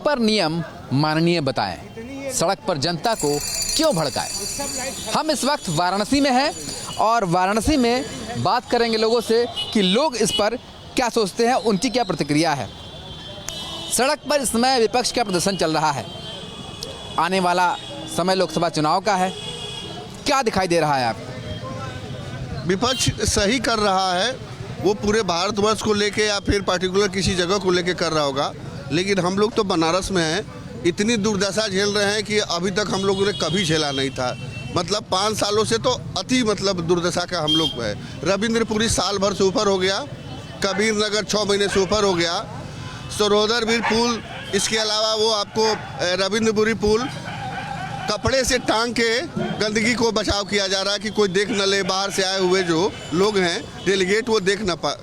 पर नियम माननीय बताएं, सड़क पर जनता को क्यों भड़काएं। हम इस वक्त वाराणसी में हैं और वाराणसी में बात करेंगे लोगों से कि लोग इस पर क्या सोचते हैं, उनकी क्या प्रतिक्रिया है। सड़क पर इस समय विपक्ष का प्रदर्शन चल रहा है। आने वाला समय लोकसभा चुनाव का है, क्या दिखाई दे रहा है आपको? विपक्ष सही कर रहा है, वो पूरे भारतवर्ष को लेके या फिर पर्टिकुलर किसी जगह को लेके कर रहा होगा, लेकिन हम लोग तो बनारस में हैं, इतनी दुर्दशा झेल रहे हैं कि अभी तक हम लोगों ने कभी झेला नहीं था। मतलब 5 सालों से तो अति दुर्दशा का हम लोग है। रविंद्रपुरी साल भर से ऊपर हो गया, कबीर नगर 6 महीने से ऊपर हो गया, सरोदरवीर पुल, इसके अलावा वो आपको रविंद्रपुरी पुल कपड़े से टांग के गंदगी को बचाव किया जा रहा है कि कोई देख न ले, बाहर से आए हुए जो लोग हैं डेलीगेट वो देख न पाए।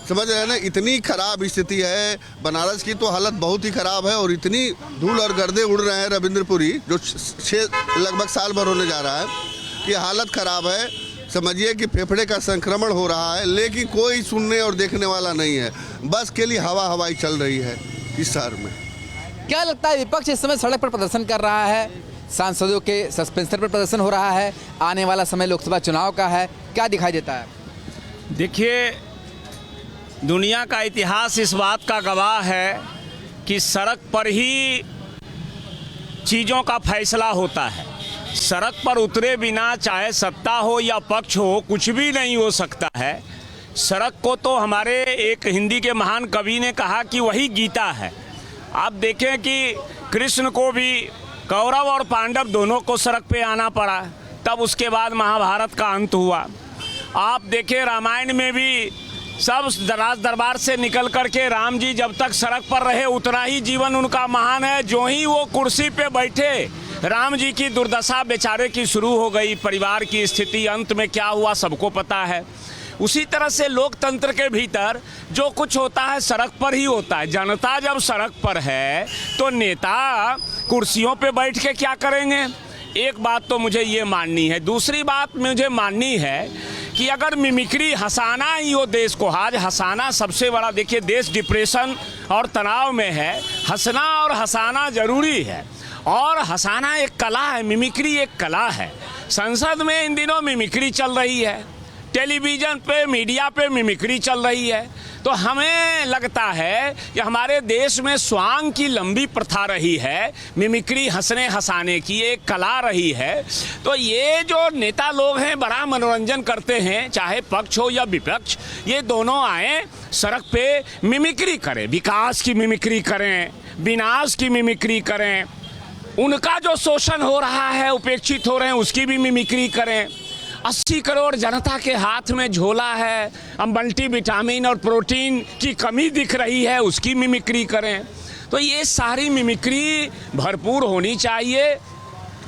समझ रहे हैं ना, इतनी खराब स्थिति है बनारस की, तो हालत बहुत ही खराब है। और इतनी धूल और गर्दे उड़ रहे हैं रविंद्रपुरी, जो लगभग साल भर होने जा रहा है, कि हालत खराब है। समझिए कि फेफड़े का संक्रमण हो रहा है, लेकिन कोई सुनने और देखने वाला नहीं है। बस के लिए हवाई चल रही है इस शहर में। क्या लगता है विपक्ष इस समय सड़क पर प्रदर्शन कर रहा है, सांसदों के सस्पेंशन पर प्रदर्शन हो रहा है, आने वाला समय लोकसभा चुनाव का है, क्या दिखाई देता है? देखिए, दुनिया का इतिहास इस बात का गवाह है कि सड़क पर ही चीज़ों का फैसला होता है। सड़क पर उतरे बिना चाहे सत्ता हो या पक्ष हो, कुछ भी नहीं हो सकता है। सड़क को तो हमारे एक हिंदी के महान कवि ने कहा कि वही गीता है। आप देखें कि कृष्ण को भी कौरव और पांडव दोनों को सड़क पे आना पड़ा, तब उसके बाद महाभारत का अंत हुआ। आप देखें रामायण में भी सब राज दरबार से निकल करके राम जी जब तक सड़क पर रहे उतना ही जीवन उनका महान है। जो ही वो कुर्सी पे बैठे, राम जी की दुर्दशा बेचारे की शुरू हो गई। परिवार की स्थिति अंत में क्या हुआ सबको पता है। उसी तरह से लोकतंत्र के भीतर जो कुछ होता है सड़क पर ही होता है। जनता जब सड़क पर है तो नेता कुर्सियों पे बैठ के क्या करेंगे? एक बात तो मुझे ये माननी है। दूसरी बात मुझे माननी है कि अगर मिमिक्री हंसाना ही हो देश को, आज हंसाना सबसे बड़ा, देखिए देश डिप्रेशन और तनाव में है, हंसना और हंसाना जरूरी है। और हंसाना एक कला है, मिमिक्री एक कला है। संसद में इन दिनों मिमिक्री चल रही है, टेलीविज़न पे मीडिया पे मिमिक्री चल रही है। तो हमें लगता है कि हमारे देश में स्वांग की लंबी प्रथा रही है, मिमिक्री हंसने हंसाने की एक कला रही है। तो ये जो नेता लोग हैं बड़ा मनोरंजन करते हैं, चाहे पक्ष हो या विपक्ष, ये दोनों आए सड़क पे मिमिक्री करें, विकास की मिमिक्री करें, विनाश की मिमिक्री करें, उनका जो शोषण हो रहा है, उपेक्षित हो रहे हैं, उसकी भी मिमिक्री करें। 80 करोड़ जनता के हाथ में झोला है, अब मल्टीविटामिन और प्रोटीन की कमी दिख रही है, उसकी मिमिक्री करें। तो ये सारी मिमिक्री भरपूर होनी चाहिए।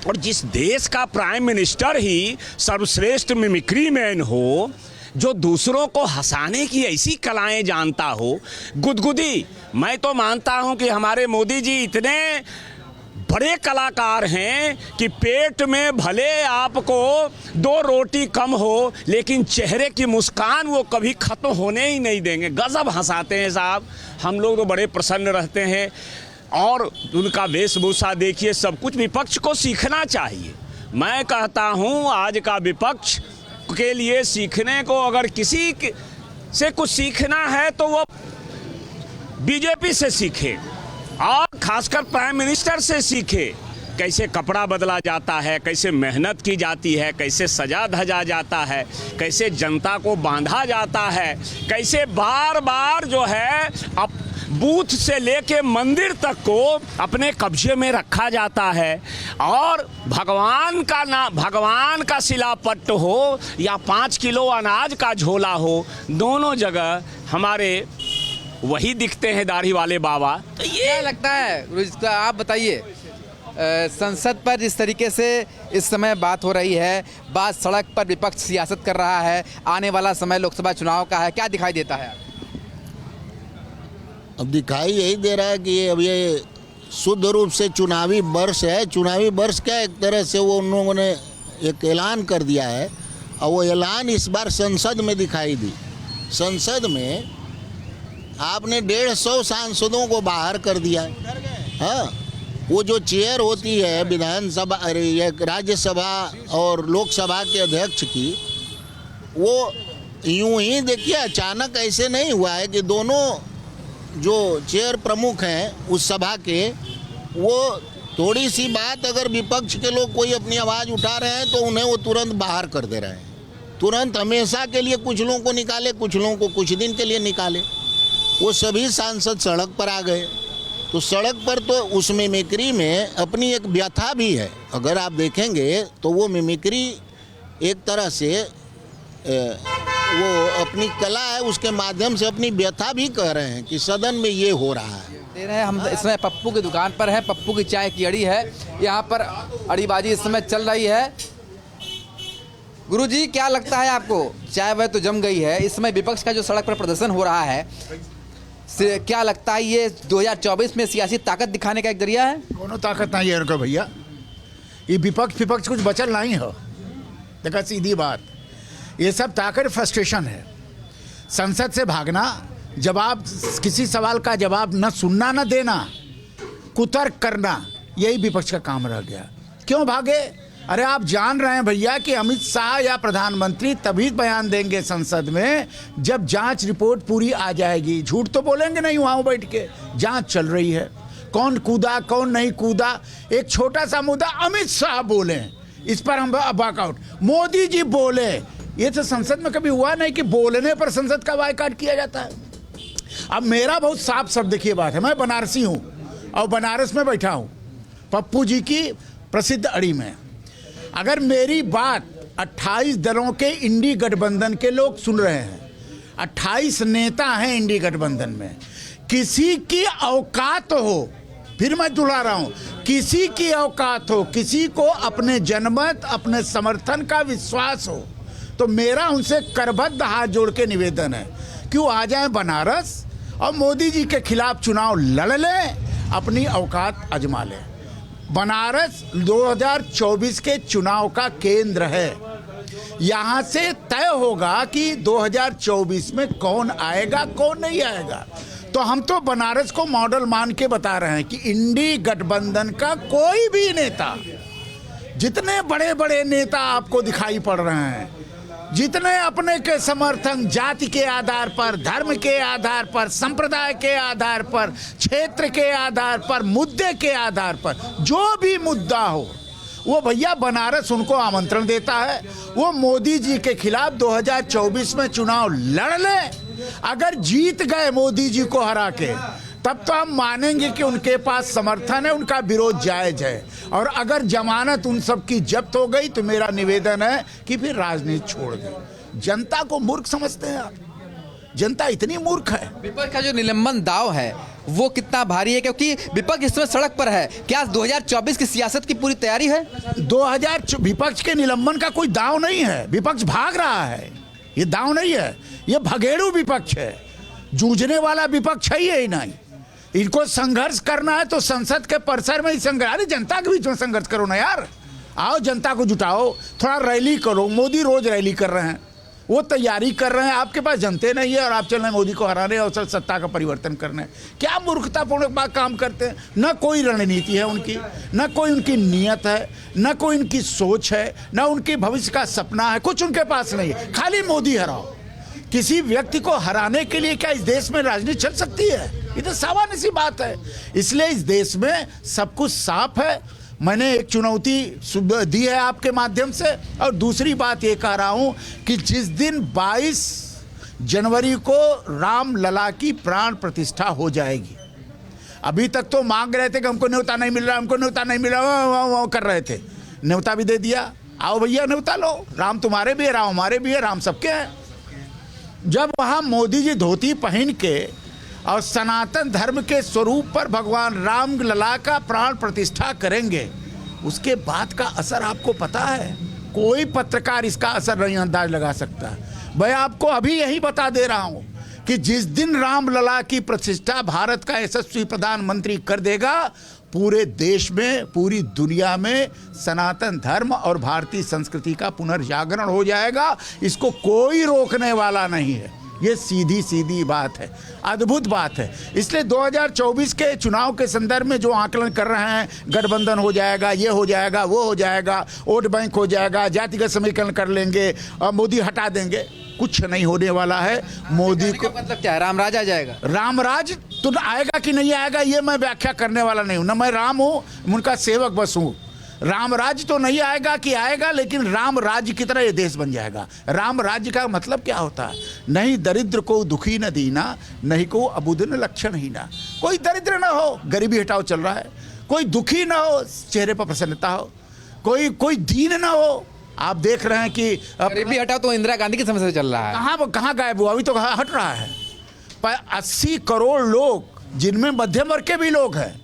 और जिस देश का प्राइम मिनिस्टर ही सर्वश्रेष्ठ मिमिक्री मैन हो, जो दूसरों को हंसाने की ऐसी कलाएं जानता हो, गुदगुदी, मैं तो मानता हूं कि हमारे मोदी जी इतने बड़े कलाकार हैं कि पेट में भले आपको 2 रोटी कम हो, लेकिन चेहरे की मुस्कान वो कभी खत्म होने ही नहीं देंगे। गजब हंसाते हैं साहब, हम लोग तो बड़े प्रसन्न रहते हैं। और उनका वेशभूषा देखिए, सब कुछ विपक्ष को सीखना चाहिए। मैं कहता हूँ आज का विपक्ष के लिए सीखने को, अगर किसी से कुछ सीखना है तो वो बीजेपी से सीखे, और खासकर प्राइम मिनिस्टर से सीखे। कैसे कपड़ा बदला जाता है, कैसे मेहनत की जाती है, कैसे सजा धजा जाता है, कैसे जनता को बांधा जाता है, कैसे बार बार जो है अब बूथ से लेके मंदिर तक को अपने कब्जे में रखा जाता है। और भगवान का शिलापट्ट हो या 5 किलो अनाज का झोला हो, दोनों जगह हमारे वही दिखते हैं दाढ़ी वाले बाबा। तो ये क्या लगता है, आप बताइए, संसद पर जिस तरीके से इस समय बात हो रही है, बात सड़क पर विपक्ष सियासत कर रहा है, आने वाला समय लोकसभा चुनाव का है, क्या दिखाई देता है? अब दिखाई यही दे रहा है कि अब ये शुद्ध रूप से चुनावी वर्ष है। चुनावी वर्ष क्या, एक तरह से वो उन लोगों ने एक ऐलान कर दिया है, और वो ऐलान इस बार संसद में दिखाई दी। संसद में आपने 150 सांसदों को बाहर कर दिया है। हाँ, वो जो चेयर होती है विधानसभा, अरे ये राज्यसभा और लोकसभा के अध्यक्ष की, वो यूं ही देखिए अचानक ऐसे नहीं हुआ है कि दोनों जो चेयर प्रमुख हैं उस सभा के, वो थोड़ी सी बात अगर विपक्ष के लोग कोई अपनी आवाज़ उठा रहे हैं तो उन्हें वो तुरंत बाहर कर दे रहे हैं, तुरंत हमेशा के लिए कुछ लोगों को निकाले, कुछ लोगों को कुछ दिन के लिए निकाले। वो सभी सांसद सड़क पर आ गए। तो सड़क पर तो उस मिमिक्री में अपनी एक व्यथा भी है, अगर आप देखेंगे तो वो मिमिक्री एक तरह से वो अपनी कला है, उसके माध्यम से अपनी व्यथा भी कह रहे हैं कि सदन में ये हो रहा है। दे रहे हैं हम इस समय पप्पू की दुकान पर है, पप्पू की चाय की अड़ी है, यहाँ पर अड़ीबाजी इस समय चल रही है। गुरुजी क्या लगता है आपको, चाय वह तो जम गई है, इस समय विपक्ष का जो सड़क पर प्रदर्शन हो रहा है, से क्या लगता है ये 2024 में सियासी ताकत दिखाने का एक जरिया है? कोनो ताकत नहीं है उनको भैया, ये विपक्ष कुछ बचल नहीं है। देखा सीधी बात, ये सब ताकत फ्रस्ट्रेशन है। संसद से भागना, जवाब, किसी सवाल का जवाब न सुनना न देना, कुतर्क करना, यही विपक्ष का काम रह गया। क्यों भागे? अरे आप जान रहे हैं भैया कि अमित शाह या प्रधानमंत्री तभी बयान देंगे संसद में जब जांच रिपोर्ट पूरी आ जाएगी। झूठ तो बोलेंगे नहीं वहाँ बैठ के, जांच चल रही है, कौन कूदा कौन नहीं कूदा, एक छोटा सा मुद्दा अमित शाह बोले, इस पर हम वॉकआउट, मोदी जी बोले, ये तो संसद में कभी हुआ नहीं कि बोलने पर संसद का बायकॉट किया जाता है। अब मेरा बहुत साफ शब्द देखिए बात है, मैं बनारसी हूँ और बनारस में बैठा हूँ पप्पू जी की प्रसिद्ध अड़ी में। अगर मेरी बात 28 दलों के इंडी गठबंधन के लोग सुन रहे हैं, 28 नेता हैं इंडी गठबंधन में, किसी की औकात हो, फिर मैं दोहरा रहा हूँ, किसी की औकात हो, किसी को अपने जनमत, अपने समर्थन का विश्वास हो, तो मेरा उनसे करबद्ध हाथ जोड़ के निवेदन है कि वो आ जाए बनारस और मोदी जी के खिलाफ चुनाव लड़ लें, अपनी औकात आजमा लें। बनारस 2024 के चुनाव का केंद्र है। यहाँ से तय होगा कि 2024 में कौन आएगा कौन नहीं आएगा। तो हम तो बनारस को मॉडल मान के बता रहे हैं कि इंडी गठबंधन का कोई भी नेता, जितने बड़े बड़े नेता आपको दिखाई पड़ रहे हैं, जितने अपने के समर्थन जाति के आधार पर, धर्म के आधार पर, संप्रदाय के आधार पर, क्षेत्र के आधार पर, मुद्दे के आधार पर, जो भी मुद्दा हो, वो भैया बनारस उनको आमंत्रण देता है। वो मोदी जी के खिलाफ 2024 में चुनाव लड़ ले, अगर जीत गए मोदी जी को हरा के, तब तो हम मानेंगे कि उनके पास समर्थन है, उनका विरोध जायज है। और अगर जमानत उन सब की जब्त हो गई तो मेरा निवेदन है कि फिर राजनीति छोड़ दें। जनता को मूर्ख समझते हैं आप, जनता इतनी मूर्ख है। विपक्ष का जो निलंबन दाव है वो कितना भारी है, क्योंकि विपक्ष इस समय सड़क पर है। क्या 2024 की सियासत की पूरी तैयारी है? विपक्ष के निलंबन का कोई दाव नहीं है, विपक्ष भाग रहा है, ये दाव नहीं है, ये भगेड़ू विपक्ष है, जूझने वाला विपक्ष है ही नहीं। इनको संघर्ष करना है तो संसद के परिसर में ही संघर्ष, अरे जनता के बीच में संघर्ष करो ना यार, आओ जनता को जुटाओ, थोड़ा रैली करो। मोदी रोज रैली कर रहे हैं, वो तैयारी कर रहे हैं, आपके पास जनते नहीं है और आप चल रहे हैं मोदी को हराने और सत्ता का परिवर्तन करने। क्या मूर्खतापूर्ण काम करते हैं। न कोई रणनीति है उनकी, न कोई उनकी नीयत है, न कोई उनकी सोच है, न उनके भविष्य का सपना है, कुछ उनके पास नहीं है, खाली मोदी हराओ। किसी व्यक्ति को हराने के लिए क्या इस देश में राजनीति चल सकती है? ये तो सामान्य सी बात है। इसलिए इस देश में सब कुछ साफ है। मैंने एक चुनौती दी है आपके माध्यम से, और दूसरी बात ये कह रहा हूं कि जिस दिन 22 जनवरी को राम लला की प्राण प्रतिष्ठा हो जाएगी, अभी तक तो मांग रहे थे कि हमको न्योता नहीं मिल रहा, हमको न्योता नहीं मिल रहा, वो कर रहे थे, न्योता भी दे दिया, आओ भैया न्योता लो, राम तुम्हारे भी है, राम हमारे भी है, राम सबके हैं। जब वहाँ मोदी जी धोती पहन के और सनातन धर्म के स्वरूप पर भगवान राम लला का प्राण प्रतिष्ठा करेंगे, उसके बाद का असर आपको पता है। कोई पत्रकार इसका असर नहीं अंदाज लगा सकता। मैं आपको अभी यही बता दे रहा हूँ कि जिस दिन राम लला की प्रतिष्ठा भारत का यशस्वी प्रधानमंत्री कर देगा, पूरे देश में, पूरी दुनिया में सनातन धर्म और भारतीय संस्कृति का पुनर्जागरण हो जाएगा। इसको कोई रोकने वाला नहीं है। ये सीधी सीधी बात है, अद्भुत बात है। इसलिए 2024 के चुनाव के संदर्भ में जो आकलन कर रहे हैं, गठबंधन हो जाएगा, ये हो जाएगा, वो हो जाएगा, वोट बैंक हो जाएगा, जातिगत समीकरण कर लेंगे और मोदी हटा देंगे, कुछ नहीं होने वाला है। मोदी को मतलब क्या है, रामराज आ जाएगा? रामराज तो आएगा कि नहीं आएगा ये मैं व्याख्या करने वाला नहीं हूँ, ना मैं राम हूँ, उनका सेवक बस हूँ। रामराज तो नहीं आएगा कि आएगा, लेकिन राम राज्य की तरह ये देश बन जाएगा। राम राज्य का मतलब क्या होता है? नहीं दरिद्र को दुखी न दीना, नहीं को अबुदन लक्षण ही ना। कोई दरिद्र ना हो, गरीबी हटाओ चल रहा है, कोई दुखी ना हो, चेहरे पर प्रसन्नता हो, कोई दीन ना हो। आप देख रहे हैं कि गरीबी हटाओ तो इंदिरा गांधी की समस्या चल रहा है। कहाँ गायब हुआ? अभी तो हट रहा है। पर 80 करोड़ लोग, जिनमें मध्यम वर्ग के भी लोग हैं,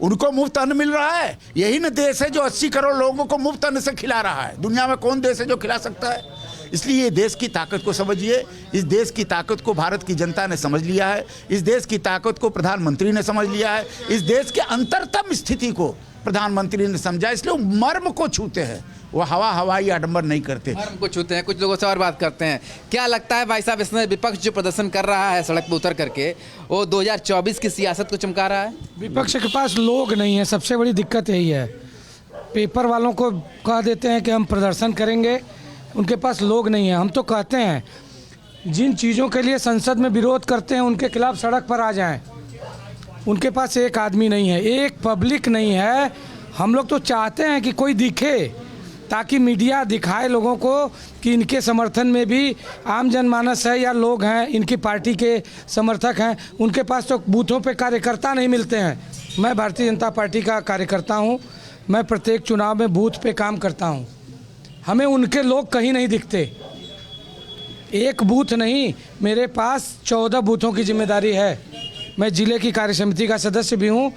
उनको मुफ्त अन्न मिल रहा है। यही न देश है जो 80 करोड़ लोगों को मुफ्त अन्न से खिला रहा है। दुनिया में कौन देश है जो खिला सकता है? इसलिए ये देश की ताकत को समझिए। इस देश की ताकत को भारत की जनता ने समझ लिया है। इस देश की ताकत को प्रधानमंत्री ने समझ लिया है। इस देश के अंतरतम स्थिति को प्रधानमंत्री ने समझा, इसलिए वो मर्म को छूते हैं, वो हवाई आडंबर नहीं करते। मर्म को छूते हैं। कुछ लोगों से और बात करते हैं। क्या लगता है भाई साहब, इसमें विपक्ष जो प्रदर्शन कर रहा है सड़क पर उतर करके, वो 2024 की सियासत को चमका रहा है? विपक्ष के पास लोग नहीं है, सबसे बड़ी दिक्कत यही है। पेपर वालों को कह देते हैं कि हम प्रदर्शन करेंगे, उनके पास लोग नहीं है। हम तो कहते हैं जिन चीज़ों के लिए संसद में विरोध करते हैं उनके खिलाफ सड़क पर आ जाएं। उनके पास एक आदमी नहीं है, एक पब्लिक नहीं है। हम लोग तो चाहते हैं कि कोई दिखे, ताकि मीडिया दिखाए लोगों को कि इनके समर्थन में भी आम जनमानस है या लोग हैं, इनकी पार्टी के समर्थक हैं। उनके पास तो बूथों पे कार्यकर्ता नहीं मिलते हैं। मैं भारतीय जनता पार्टी का कार्यकर्ता हूं, मैं प्रत्येक चुनाव में बूथ पे काम करता हूं। हमें उनके लोग कहीं नहीं दिखते। एक बूथ नहीं, मेरे पास 14 बूथों की जिम्मेदारी है। मैं जिले की कार्य समिति का सदस्य भी हूँ।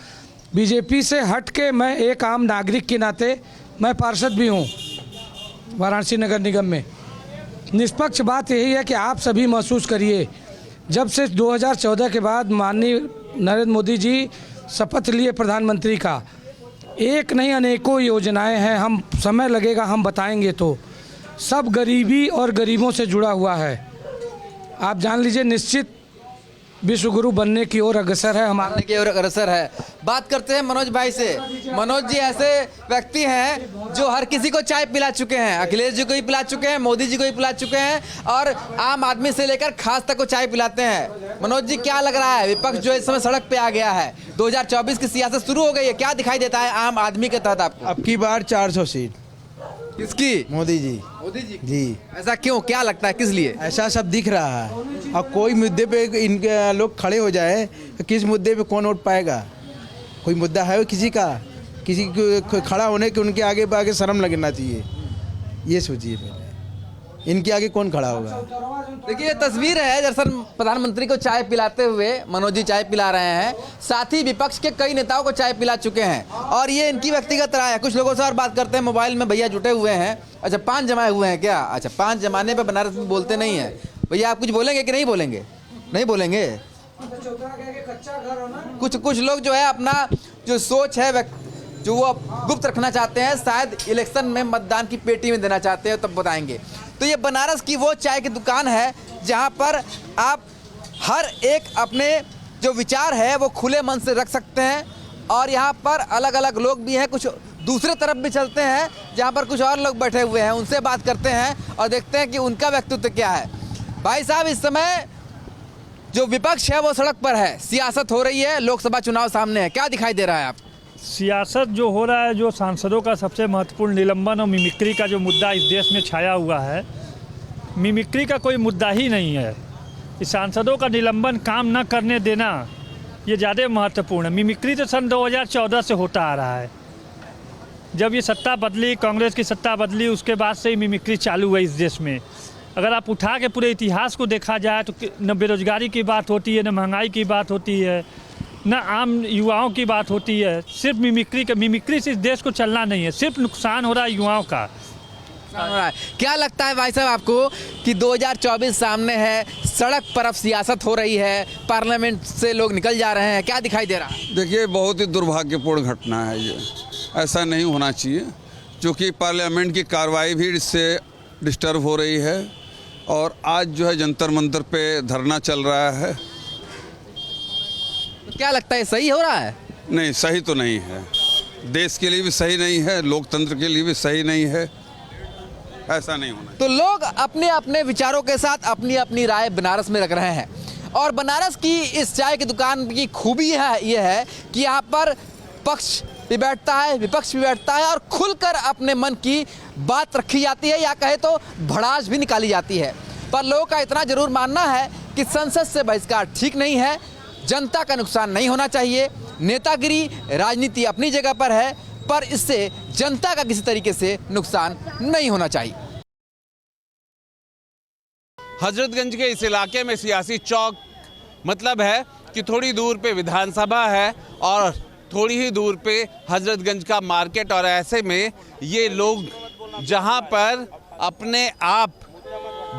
बीजेपी से हट के मैं एक आम नागरिक के नाते मैं पार्षद भी हूँ वाराणसी नगर निगम में। निष्पक्ष बात यही है कि आप सभी महसूस करिए, जब से 2014 के बाद माननीय नरेंद्र मोदी जी शपथ लिए प्रधानमंत्री का, एक नहीं अनेकों योजनाएं हैं। हम समय लगेगा हम बताएंगे, तो सब गरीबी और गरीबों से जुड़ा हुआ है। आप जान लीजिए, निश्चित विश्व गुरु बनने की ओर अग्रसर है हमारा की ओर अग्रसर है। बात करते हैं मनोज भाई से। मनोज जी ऐसे व्यक्ति हैं जो हर किसी को चाय पिला चुके हैं। अखिलेश जी को ही पिला चुके हैं, मोदी जी को ही पिला चुके हैं, और आम आदमी से लेकर खास तक को चाय पिलाते हैं। मनोज जी, क्या लग रहा है, विपक्ष जो इस समय सड़क पे आ गया है, 2024 की सियासत शुरू हो गई है, क्या दिखाई देता है आम आदमी के तहत आपको? अब की बार 400 सीट किसकी? मोदी जी। मोदी जी जी, ऐसा क्यों, क्या लगता है, किस लिए? ऐसा सब दिख रहा है। और कोई मुद्दे पे इनके लोग खड़े हो जाए तो किस मुद्दे पे कौन वोट पाएगा? कोई मुद्दा है किसी का? किसी को खड़ा होने के उनके आगे शर्म लगना चाहिए। ये सोचिए पहले, इनके आगे कौन खड़ा होगा? देखिए, ये तस्वीर है दरअसल प्रधानमंत्री को चाय पिलाते हुए। मनोज जी चाय पिला रहे हैं, साथ ही विपक्ष के कई नेताओं को चाय पिला चुके हैं, और ये इनकी व्यक्तिगत राय है। कुछ लोगों से और बात करते हैं। मोबाइल में भैया जुटे हुए हैं। अच्छा, 5 जमाए हुए हैं क्या? अच्छा, 5 जमाने पे बनारस में बोलते नहीं है। भैया आप कुछ बोलेंगे कि नहीं बोलेंगे? नहीं बोलेंगे। कुछ लोग जो है अपना जो सोच है जो वो गुप्त रखना चाहते हैं, शायद इलेक्शन में मतदान की पेटी में देना चाहते हैं, तब बताएंगे। तो ये बनारस की वो चाय की दुकान है जहाँ पर आप हर एक अपने जो विचार है वो खुले मन से रख सकते हैं, और यहाँ पर अलग अलग लोग भी हैं। कुछ दूसरे तरफ भी चलते हैं जहाँ पर कुछ और लोग बैठे हुए हैं, उनसे बात करते हैं और देखते हैं कि उनका व्यक्तित्व क्या है। भाई साहब, इस समय जो विपक्ष है वो सड़क पर है, सियासत हो रही है, लोकसभा चुनाव सामने है, क्या दिखाई दे रहा है आप? सियासत जो हो रहा है, जो सांसदों का सबसे महत्वपूर्ण निलंबन और मिमिक्री का जो मुद्दा इस देश में छाया हुआ है, मिमिक्री का कोई मुद्दा ही नहीं है। इस सांसदों का निलंबन, काम न करने देना, ये ज़्यादा महत्वपूर्ण है। मिमिक्री तो सन 2014 से होता आ रहा है। जब ये सत्ता बदली, कांग्रेस की सत्ता बदली, उसके बाद से ही मिमिक्री चालू हुई इस देश में। अगर आप उठा के पूरे इतिहास को देखा जाए तो न बेरोजगारी की बात होती है, न महंगाई की बात होती है, न आम युवाओं की बात होती है। सिर्फ मिमिक्री से इस देश को चलना नहीं है, सिर्फ नुकसान हो रहा है युवाओं का। क्या लगता है भाई साहब आपको कि 2024 सामने है, सड़क पर अब सियासत हो रही है, पार्लियामेंट से लोग निकल जा रहे हैं, क्या दिखाई दे रहा है? देखिए, बहुत ही दुर्भाग्यपूर्ण घटना है ये। ऐसा नहीं होना चाहिए, क्योंकि पार्लियामेंट की कार्रवाई भी इससे डिस्टर्ब हो रही है। और आज जो है जंतर मंतर पे धरना चल रहा है। तो क्या लगता है सही हो रहा है? नहीं, सही तो नहीं है, देश के लिए भी सही नहीं है, लोकतंत्र के लिए भी सही नहीं है, ऐसा नहीं होना। तो लोग अपने अपने विचारों के साथ अपनी अपनी राय बनारस में रख रहे हैं। और बनारस की इस चाय की दुकान की खूबी ये है कि यहाँ पर पक्ष भी बैठता है, विपक्ष भी बैठता है और खुलकर अपने मन की बात रखी जाती है, या कहे तो भड़ास भी निकाली जाती है। पर लोगों का इतना जरूर मानना है कि संसद से बहिष्कार ठीक नहीं है, जनता का नुकसान नहीं होना चाहिए। नेतागिरी राजनीति अपनी जगह पर है, पर इससे जनता का किसी तरीके से नुकसान नहीं होना चाहिए। हजरतगंज के इस इलाके में सियासी चौक मतलब है कि थोड़ी दूर पे विधानसभा है और थोड़ी ही दूर पे हजरतगंज का मार्केट, और ऐसे में ये लोग जहां पर अपने आप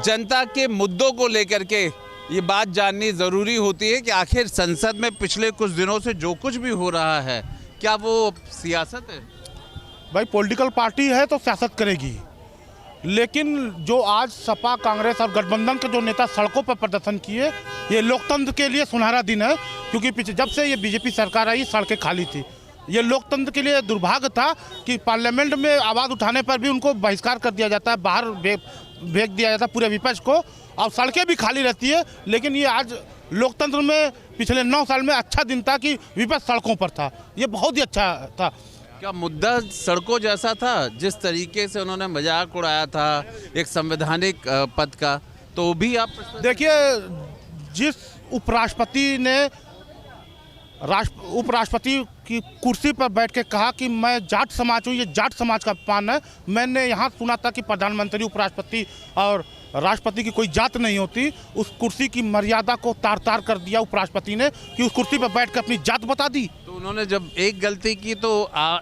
जनता के मुद्दों को लेकर के ये बात जाननी ज़रूरी होती है कि आखिर संसद में पिछले कुछ दिनों से जो कुछ भी हो रहा है क्या वो सियासत है? भाई पॉलिटिकल पार्टी है तो सियासत करेगी, लेकिन जो आज सपा कांग्रेस और गठबंधन के जो नेता सड़कों पर प्रदर्शन किए, ये लोकतंत्र के लिए सुनहरा दिन है। क्योंकि पीछे जब से ये बीजेपी सरकार आई सड़कें खाली थी। ये लोकतंत्र के लिए दुर्भाग्य था कि पार्लियामेंट में आवाज़ उठाने पर भी उनको बहिष्कार कर दिया जाता है, बाहर भेज दिया जाता है पूरे विपक्ष को, और सड़कें भी खाली रहती है। लेकिन ये आज लोकतंत्र में पिछले 9 साल में अच्छा दिन था कि विपक्ष सड़कों पर था, ये बहुत ही अच्छा था। क्या मुद्दा सड़कों जैसा था? जिस तरीके से उन्होंने मजाक उड़ाया था एक संवैधानिक पद का, तो भी आप देखिए, जिस उपराष्ट्रपति ने उपराष्ट्रपति की कुर्सी पर बैठ के कहा कि मैं जाट समाज हूँ, ये जाट समाज का अपमान है। मैंने यहाँ सुना था कि प्रधानमंत्री, उपराष्ट्रपति और राष्ट्रपति की कोई जात नहीं होती। उस कुर्सी की मर्यादा को तार तार कर दिया उपराष्ट्रपति ने कि उस कुर्सी पर बैठ कर अपनी जात बता दी। तो उन्होंने जब एक गलती की तो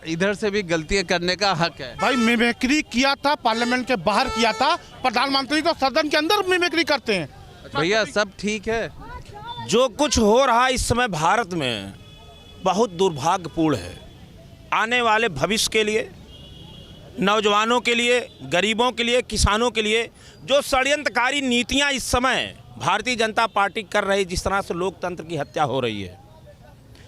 इधर से भी गलतियां करने का हक है। भाई मिमिक्री किया था, पार्लियामेंट के बाहर किया था, प्रधानमंत्री तो सदन के अंदर मिमिक्री करते हैं। भैया सब ठीक है? जो कुछ हो रहा इस समय भारत में बहुत दुर्भाग्यपूर्ण है। आने वाले भविष्य के लिए, नौजवानों के लिए, गरीबों के लिए, किसानों के लिए जो षड्यंत्रकारी नीतियां इस समय भारतीय जनता पार्टी कर रही, जिस तरह से लोकतंत्र की हत्या हो रही है।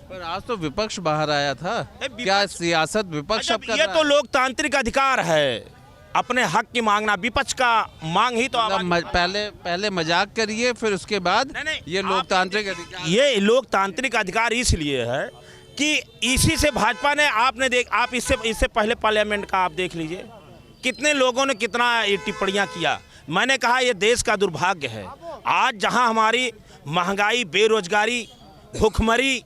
पर आज तो विपक्ष बाहर आया था, क्या सियासत विपक्ष अब कर रहा है? ये तो लोकतांत्रिक अधिकार है अपने हक की मांगना, विपक्ष का मांग ही तो पहले मजाक करिए, फिर उसके बाद ये लोकतांत्रिक अधिकार। ये लोकतांत्रिक अधिकार इसलिए है कि इसी से भाजपा ने आप इससे पहले पार्लियामेंट का आप देख लीजिए कितने लोगों ने कितना टिप्पणियां किया। मैंने कहा ये देश का दुर्भाग्य है। आज जहां हमारी महंगाई, बेरोजगारी, भूखमरी,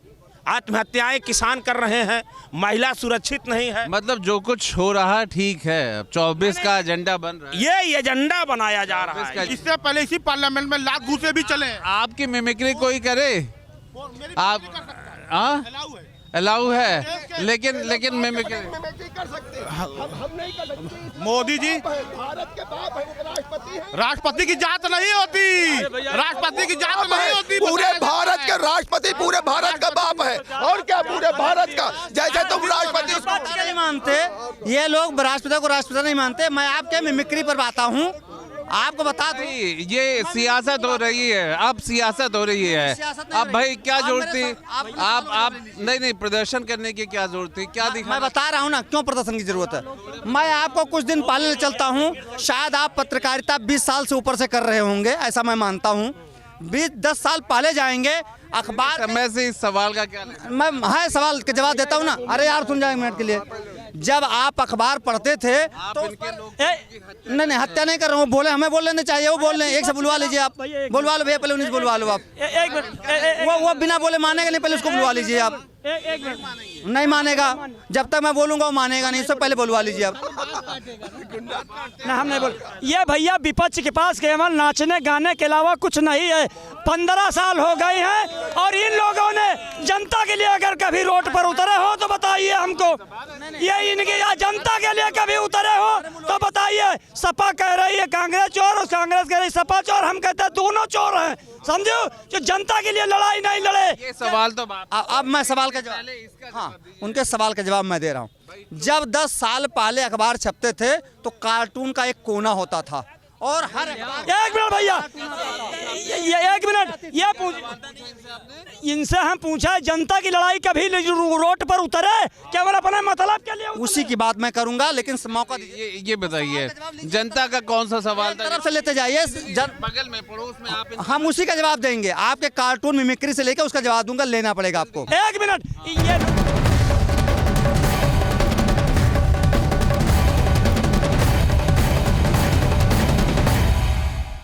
आत्महत्याएं किसान कर रहे हैं, महिला सुरक्षित नहीं है। मतलब जो कुछ हो रहा ठीक है, 24 का एजेंडा बन रहा है, ये एजेंडा बनाया जा रहा है। इससे पहले इसी पार्लियामेंट में लात घूसे भी चले। आपकी मिमिक्री कोई करे, आप अलाउ है, लेकिन मिमिक्री कर सकते हम नहीं कर सकते। मोदी जी भारत के बाप है, राष्ट्रपति की जात नहीं होती, राष्ट्रपति की जात नहीं होती। पूरे भारत के राष्ट्रपति पूरे भारत का बाप है, और क्या पूरे भारत का। जैसे तुम राष्ट्रपति नहीं मानते, ये लोग राष्ट्रपिता को राष्ट्रपिता नहीं मानते। मैं आपके मिमिक्री पर आता हूँ, आपको बता दूं, ये सियासत हो रही है, अब सियासत हो रही है। अब भाई क्या जरूरत थी? आप नहीं प्रदर्शन करने की क्या जरूरत थी? क्या दिखा? मैं बता रहा हूँ ना क्यों प्रदर्शन की जरूरत है। मैं आपको कुछ दिन पहले चलता हूँ, शायद आप पत्रकारिता 20 साल से ऊपर से कर रहे होंगे, ऐसा मैं मानता हूँ। 10 साल पहले जाएंगे अखबार समय से इस सवाल का क्या मैं सवाल के जवाब देता हूँ ना। अरे यार सुन जाए 1 मिनट के लिए। जब आप अखबार पढ़ते थे तो नहीं हत्या नहीं कर रहा हूँ, बोले हमें बोल लेने चाहिए, वो बोल रहे हैं। एक से बुलवा लीजिए, आप बुलवा लो भैया, पहले उन्हीं से बुलवा लो आप। एक मिनट, वो बिना बोले मानेगा नहीं, पहले उसको बुलवा लीजिए आप। एक मिनट नहीं मानेगा, जब तक मैं बोलूंगा वो मानेगा नहीं, उससे पहले बुलवा लीजिए आप। ना हम नहीं बोल। ये भैया विपक्ष के पास केवल नाचने गाने के अलावा कुछ नहीं है। 15 साल हो गए हैं और इन लोगों ने जनता के लिए अगर कभी रोड पर उतरे हो तो बताइए हमको। ये इनकी जनता के लिए कभी उतरे हो तो बताइए। सपा कह रही है कांग्रेस चोर और कांग्रेस कह रही सपा चोर, हम कहते हैं दोनों चोर हैं। समझो, जो जनता के लिए लड़ाई नहीं लड़े। ये सवाल तो अब मैं सवाल का जवाब, हाँ उनके सवाल का जवाब मैं दे रहा हूँ। जब 10 साल पहले अखबार छपते थे तो कार्टून का एक कोना होता था, और हर एक मिनट भैया, ये एक मिनट, ये इनसे हम पूछा जनता की लड़ाई कभी रोड पर उतरे क्या अपना मतलब के लिए? उसी की बात मैं करूंगा, लेकिन मौका दीजिए। ये बताइए जनता का कौन सा सवाल था? तरफ से लेते जाइए, बगल में पड़ोस में आप हम उसी का जवाब देंगे। आपके कार्टून मिमिक्री से लेकर उसका जवाब दूंगा, लेना पड़ेगा आपको। एक मिनट, ये